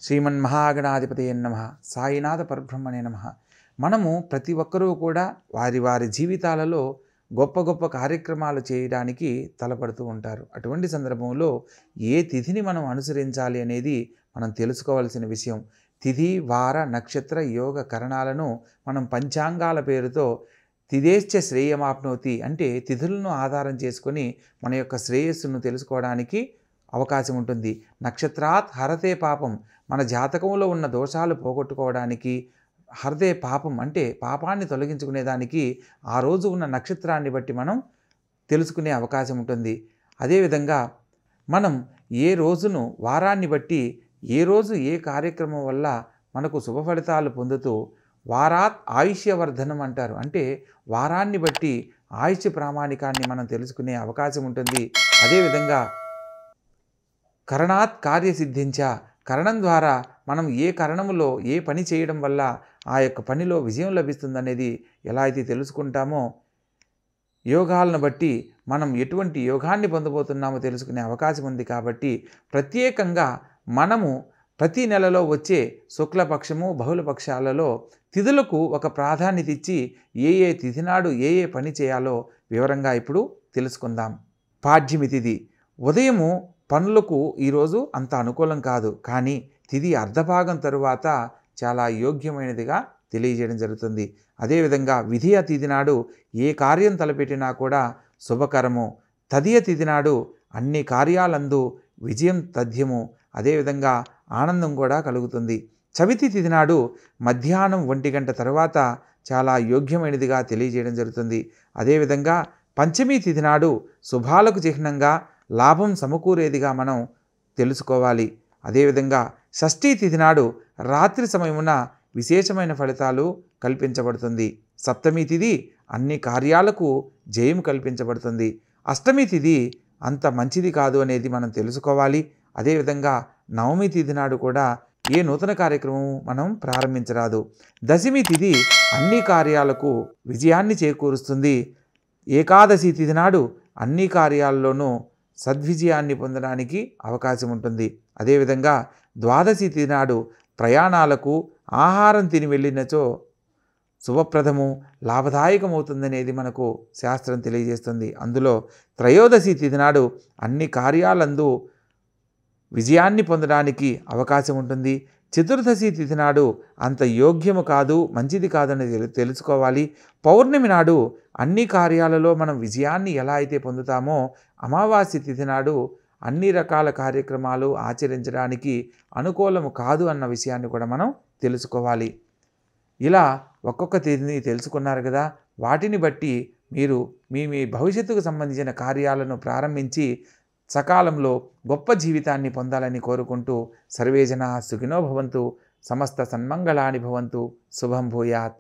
శ్రీమన్మహాగణాధిపతయే నమః. సాయినాథ పరబ్రహ్మణే నమః. మనము ప్రతి ఒక్కరూ కూడా వారి వారి జీవితాలలో గొప్ప గొప్ప కార్యక్రమాలు చేయడానికి తలపడుతూ ఉంటారు. అటువంటి సందర్భంలో ఏ తిథిని మనం అనుసరించాలి అనేది మనం తెలుసుకోవాల్సిన విషయం. తిథి, వార, నక్షత్ర, యోగ కరణాలను మనం పంచాంగాల పేరుతో తిథేశ్చ శ్రేయమాప్నోతి అంటే తిథులను ఆధారం చేసుకొని మన యొక్క శ్రేయస్సును తెలుసుకోవడానికి అవకాశం ఉంటుంది. నక్షత్రాత్ హరతే పాపం, మన జాతకంలో ఉన్న దోషాలు పోగొట్టుకోవడానికి, హరతే పాపం అంటే పాపాన్ని తొలగించుకునేదానికి ఆ రోజు ఉన్న నక్షత్రాన్ని బట్టి మనం తెలుసుకునే అవకాశం ఉంటుంది. అదేవిధంగా మనం ఏ రోజును వారాన్ని బట్టి ఏ రోజు ఏ కార్యక్రమం వల్ల మనకు శుభ ఫలితాలు పొందుతూ వారాత్ ఆయుష్యవర్ధనం అంటారు. అంటే వారాన్ని బట్టి ఆయుష్ ప్రామాణికాన్ని మనం తెలుసుకునే అవకాశం ఉంటుంది. అదేవిధంగా కరణాత్ కార్యసిద్ధించ, కరణం ద్వారా మనం ఏ కరణములో ఏ పని చేయడం వల్ల ఆ యొక్క పనిలో విజయం లభిస్తుందనేది ఎలా అయితే తెలుసుకుంటామో, యోగాలను బట్టి మనం ఎటువంటి యోగాన్ని పొందబోతున్నామో తెలుసుకునే అవకాశం ఉంది. కాబట్టి ప్రత్యేకంగా మనము ప్రతి నెలలో వచ్చే శుక్లపక్షము బహుళపక్షాలలో తిథులకు ఒక ప్రాధాన్యత ఇచ్చి ఏ ఏ తిథి నాడు ఏ ఏ పని చేయాలో వివరంగా ఇప్పుడు తెలుసుకుందాం. పాడ్యమి తిథి ఉదయము పనులకు ఈరోజు అంత అనుకూలం కాదు, కానీ తిథి అర్ధభాగం తరువాత చాలా యోగ్యమైనదిగా తెలియజేయడం జరుగుతుంది. అదేవిధంగా విధియ తిథి నాడు ఏ కార్యం తలపెట్టినా కూడా శుభకరము. తదియ తిథి నాడు అన్ని కార్యాలందు విజయం తథ్యము, అదేవిధంగా ఆనందం కూడా కలుగుతుంది. చవితి తిథి నాడు మధ్యాహ్నం 1 గంట తర్వాత చాలా యోగ్యమైనదిగా తెలియజేయడం జరుగుతుంది. అదేవిధంగా పంచమి తిథి నాడు శుభాలకు చిహ్నంగా లాభం సమకూరేదిగా మనం తెలుసుకోవాలి. అదేవిధంగా షష్ఠీ తిథి నాడు రాత్రి సమయమున విశేషమైన ఫలితాలు కల్పించబడుతుంది. సప్తమి తిథి అన్ని కార్యాలకు జయం కల్పించబడుతుంది. అష్టమి తిథి అంత మంచిది కాదు అనేది మనం తెలుసుకోవాలి. అదేవిధంగా నవమి తిథి నాడు కూడా ఏ నూతన కార్యక్రమం మనం ప్రారంభించరాదు. దశమి తిథి అన్ని కార్యాలకు విజయాన్ని చేకూరుస్తుంది. ఏకాదశి తిథి నాడు అన్ని కార్యాల్లోనూ సద్విజయాన్ని పొందడానికి అవకాశం ఉంటుంది. అదేవిధంగా ద్వాదశి తిథి నాడు ప్రయాణాలకు ఆహారం తిని వెళ్ళినచో శుభప్రదము లాభదాయకమవుతుందనేది మనకు శాస్త్రం తెలియజేస్తుంది. అందులో త్రయోదశి తిథి నాడు అన్ని కార్యాలందు విజయాన్ని పొందడానికి అవకాశం ఉంటుంది. చతుర్దశి తిథి నాడు అంత యోగ్యము కాదు, మంచిది కాదని తెలుసుకోవాలి. పౌర్ణమి నాడు అన్ని కార్యాలలో మనం విజయాన్ని ఎలా అయితే పొందుతామో, అమావాస్య తిథి నాడు అన్ని రకాల కార్యక్రమాలు ఆచరించడానికి అనుకూలము కాదు అన్న విషయాన్ని కూడా మనం తెలుసుకోవాలి. ఇలా ఒక్కొక్క తిథిని తెలుసుకున్నారు కదా, వాటిని బట్టి మీరు మీ భవిష్యత్తుకు సంబంధించిన కార్యాలను ప్రారంభించి సకాలంలో గొప్ప జీవితాన్ని పొందాలని కోరుకుంటూ సర్వేజన సుఖినో భవంతు, సమస్త సన్మంగళాని భవంతు, శుభం భూయాత్.